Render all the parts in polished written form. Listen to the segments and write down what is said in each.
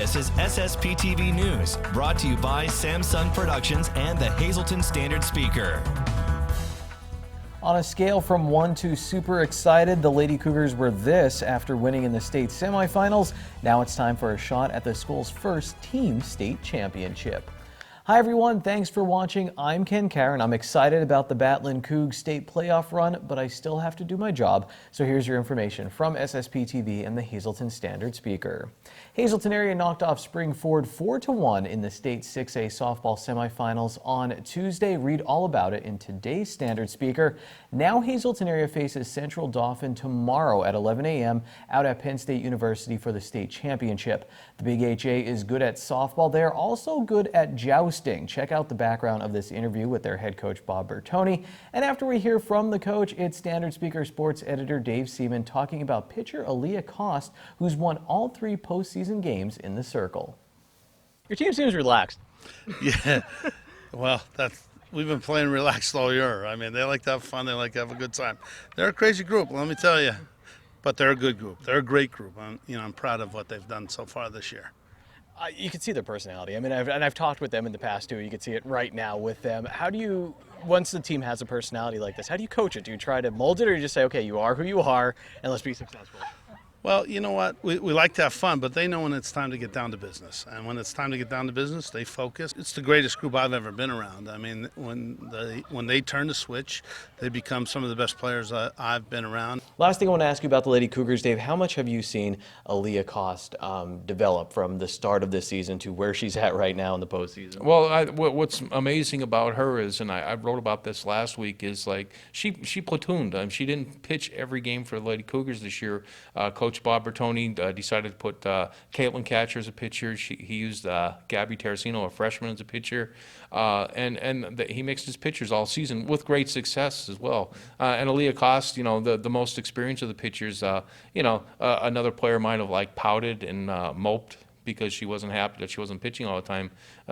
This is SSPTV News, brought to you by Samsung Productions and the Hazleton Standard Speaker. On a scale from 1 to super excited, the Lady Cougars were this after winning in the state semifinals. Now it's time for a shot at the school's first team state championship. Hi everyone, thanks for watching. I'm Ken Karen. I'm excited about the Batlin Cougs state playoff run, but I still have to do my job. So here's your information from SSPTV and the Hazleton Standard Speaker. Hazleton area knocked off Springford 4-1 in the state 6A softball semifinals on Tuesday. Read all about it in today's Standard Speaker. Now Hazleton area faces Central Dauphin tomorrow at 11 a.m. out at Penn State University for the state championship. The Big HA is good at softball. They're also good at jousting. Check out the background of this interview with their head coach Bob Bertoni. And after we hear from the coach, it's Standard Speaker sports editor Dave Seaman talking about pitcher Aaliyah Cost, who's won all 3 postseason games in the circle. Your team seems relaxed. Yeah, well, we've been playing relaxed all year. I mean, they like to have fun. They like to have a good time. They're a crazy group, let me tell you. But they're a good group. They're a great group. I'm proud of what they've done so far this year. You can see their personality. I mean, I've talked with them in the past too. You can see it right now with them. How do you, once the team has a personality like this, how do you coach it? Do you try to mold it, or you just say, okay, you are who you are, and let's be successful? Well, you know what? We like to have fun, but they know when it's time to get down to business. And when it's time to get down to business, they focus. It's the greatest group I've ever been around. I mean, when they turn the switch, they become some of the best players I've been around. Last thing I want to ask you about the Lady Cougars, Dave, how much have you seen Aaliyah Cost develop from the start of this season to where she's at right now in the postseason? Well, what's amazing about her is, and I wrote about this last week, is like she platooned. She didn't pitch every game for the Lady Cougars this year. Coach Bob Bertoni decided to put Caitlin Catcher as a pitcher. He used Gabby Terracino, a freshman, as a pitcher, and he mixed his pitchers all season with great success as well. And Aaliyah Cost, the most experienced of the pitchers, another player might have pouted and moped because she wasn't happy that she wasn't pitching all the time.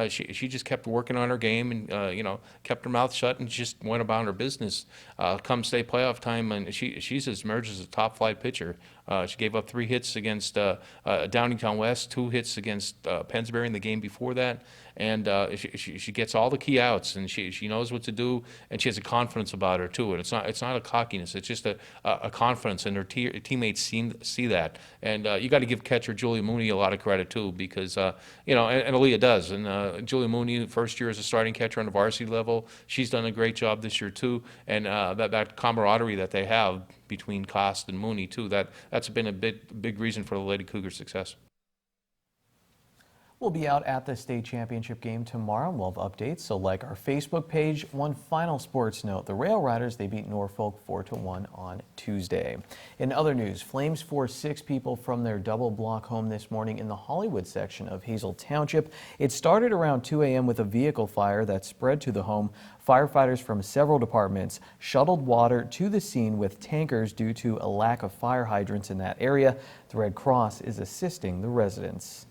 She just kept working on her game and kept her mouth shut and just went about her business. Come state playoff time, and she's as emerged as a top flight pitcher. She gave up 3 hits against Downingtown West, 2 hits against Pennsbury in the game before that, and she gets all the key outs, and she knows what to do, and she has a confidence about her too. And it's not a cockiness; it's just a confidence, and her teammates see that. And you got to give catcher Julia Mooney a lot of credit too, because and Aaliyah does. And Julia Mooney, first year as a starting catcher on the varsity level, she's done a great job this year too. And that camaraderie that they have between Cost and Mooney too, that's been a big reason for the Lady Cougars' success. We'll be out at the state championship game tomorrow. We'll have updates, so like our Facebook page. One final sports note, the Rail Riders, they beat Norfolk 4-1 on Tuesday. In other news, flames forced 6 people from their double block home this morning in the Hollywood section of Hazel Township. It started around 2 a.m. with a vehicle fire that spread to the home. Firefighters from several departments shuttled water to the scene with tankers due to a lack of fire hydrants in that area. The Red Cross is assisting the residents.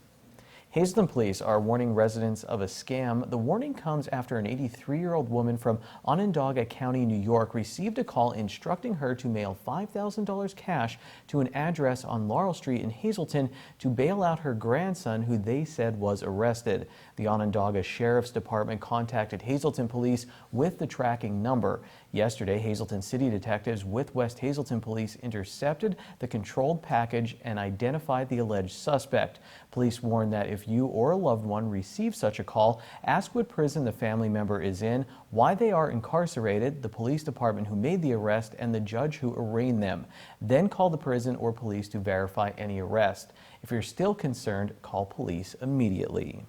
Hazleton police are warning residents of a scam. The warning comes after an 83-year-old woman from Onondaga County, New York, received a call instructing her to mail $5,000 cash to an address on Laurel Street in Hazleton to bail out her grandson, who they said was arrested. The Onondaga Sheriff's Department contacted Hazleton police with the tracking number. Yesterday, Hazleton City detectives with West Hazleton Police intercepted the controlled package and identified the alleged suspect. Police warned that if you or a loved one receive such a call, ask what prison the family member is in, why they are incarcerated, the police department who made the arrest, and the judge who arraigned them. Then call the prison or police to verify any arrest. If you're still concerned, call police immediately.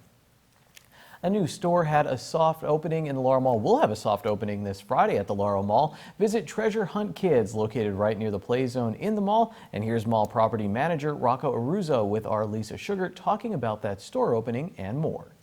A new store had a soft opening in the Laurel Mall. We'll have a soft opening this Friday at the Laurel Mall. Visit Treasure Hunt Kids, located right near the play zone in the mall. And here's mall property manager Rocco Aruzzo with our Lisa Sugar talking about that store opening and more.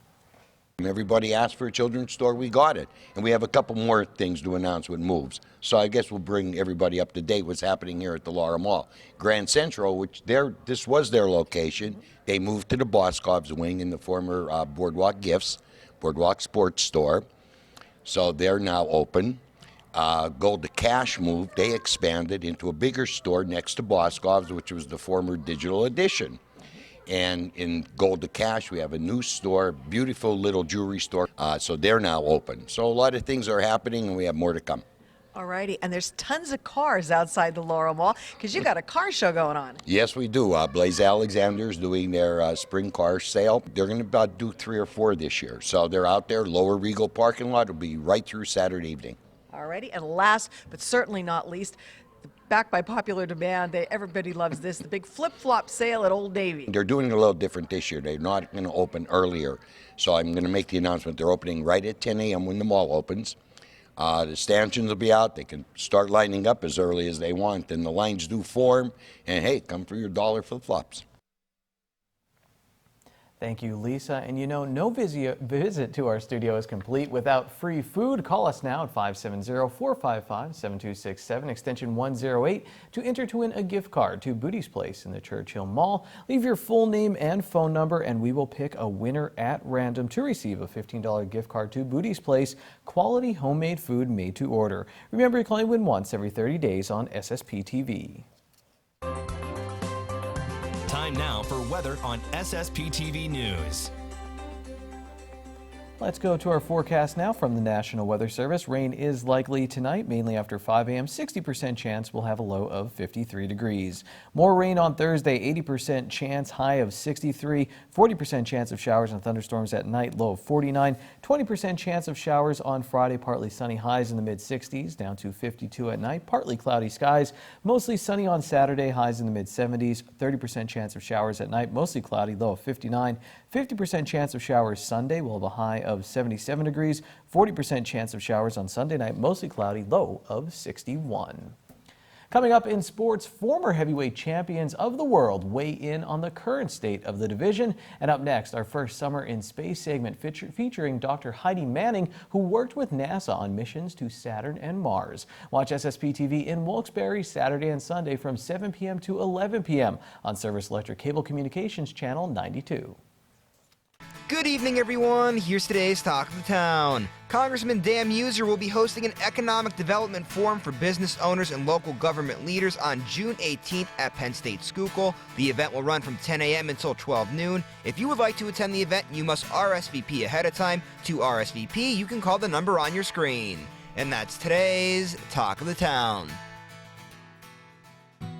Everybody asked for a children's store, we got it. And we have a couple more things to announce with moves. So I guess we'll bring everybody up to date what's happening here at the Laurel Mall. Grand Central, which this was their location, they moved to the Boscov's wing in the former Boardwalk Sports Store. So they're now open. Gold to Cash moved. They expanded into a bigger store next to Boscov's, which was the former Digital Edition. And in Gold to Cash, we have a new store, beautiful little jewelry store. So they're now open. So a lot of things are happening, and we have more to come. Alrighty, and there's tons of cars outside the Laurel Mall because you got a car show going on. Yes, we do. Blaze Alexander's doing their spring car sale. They're going to about do 3 or 4 this year. So they're out there. Lower Regal parking lot will be right through Saturday evening. Alrighty, and last but certainly not least, back by popular demand, everybody loves this, the big flip-flop sale at Old Navy. They're doing it a little different this year. They're not going to open earlier. So I'm going to make the announcement. They're opening right at 10 a.m. when the mall opens. The stanchions will be out. They can start lining up as early as they want, and the lines do form. And hey, come for your dollar flip-flops. Thank you, Lisa. And you know, no visit to our studio is complete without free food. Call us now at 570-455-7267, extension 108, to enter to win a gift card to Booty's Place in the Churchill Mall. Leave your full name and phone number, and we will pick a winner at random to receive a $15 gift card to Booty's Place, quality homemade food made to order. Remember, you can only win once every 30 days on SSPTV. Time now for weather on SSPTV News. Let's go to our forecast now from the National Weather Service. Rain is likely tonight, mainly after 5 a.m. 60% chance we'll have a low of 53 degrees. More rain on Thursday, 80% chance, high of 63. 40% chance of showers and thunderstorms at night, low of 49. 20% chance of showers on Friday, partly sunny, highs in the mid-60s, down to 52 at night. Partly cloudy skies, mostly sunny on Saturday, highs in the mid-70s. 30% chance of showers at night, mostly cloudy, low of 59. 50% chance of showers Sunday, we'll have a high of 77 degrees. 40% chance of showers on Sunday night, mostly cloudy, low of 61. Coming up in sports, former heavyweight champions of the world weigh in on the current state of the division. And up next, our first Summer in Space segment featuring Dr. Heidi Manning, who worked with NASA on missions to Saturn and Mars. Watch SSPTV in Wilkes-Barre Saturday and Sunday from 7 p.m. to 11 p.m. on Service Electric Cable Communications Channel 92. Good evening, everyone. Here's today's Talk of the Town. Congressman Dan Muser will be hosting an economic development forum for business owners and local government leaders on June 18th at Penn State Schuylkill. The event will run from 10 a.m. until 12 noon. If you would like to attend the event, you must RSVP ahead of time. To RSVP, you can call the number on your screen. And that's today's Talk of the Town.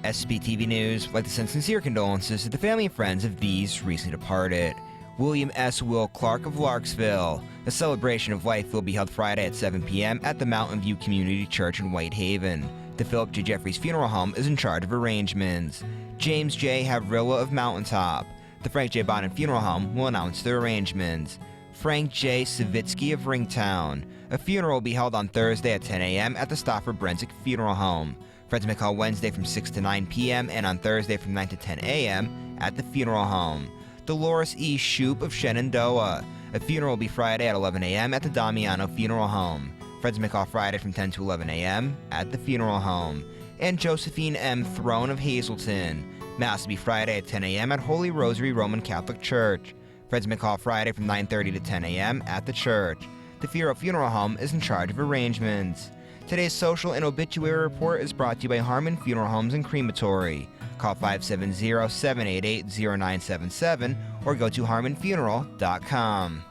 SSPTV News would like to send sincere condolences to the family and friends of these recently departed. William S. Will Clark of Larksville. A celebration of life will be held Friday at 7 p.m. at the Mountain View Community Church in Whitehaven. The Philip J. Jeffries Funeral Home is in charge of arrangements. James J. Havrilla of Mountaintop. The Frank J. Bonham Funeral Home will announce their arrangements. Frank J. Savitsky of Ringtown. A funeral will be held on Thursday at 10 a.m. at the Stafford Brensick Funeral Home. Friends may call Wednesday from 6 to 9 p.m. and on Thursday from 9 to 10 a.m. at the funeral home. Dolores E. Shoup of Shenandoah. A funeral will be Friday at 11 a.m. at the Damiano Funeral Home. Friends may call Friday from 10 to 11 a.m. at the funeral home. And Josephine M. Throne of Hazleton. Mass will be Friday at 10 a.m. at Holy Rosary Roman Catholic Church. Friends may call Friday from 9:30 to 10 a.m. at the church. The Firo Funeral Home is in charge of arrangements. Today's social and obituary report is brought to you by Harmon Funeral Homes and Crematory. Call 570-788-0977 or go to harmonfuneral.com.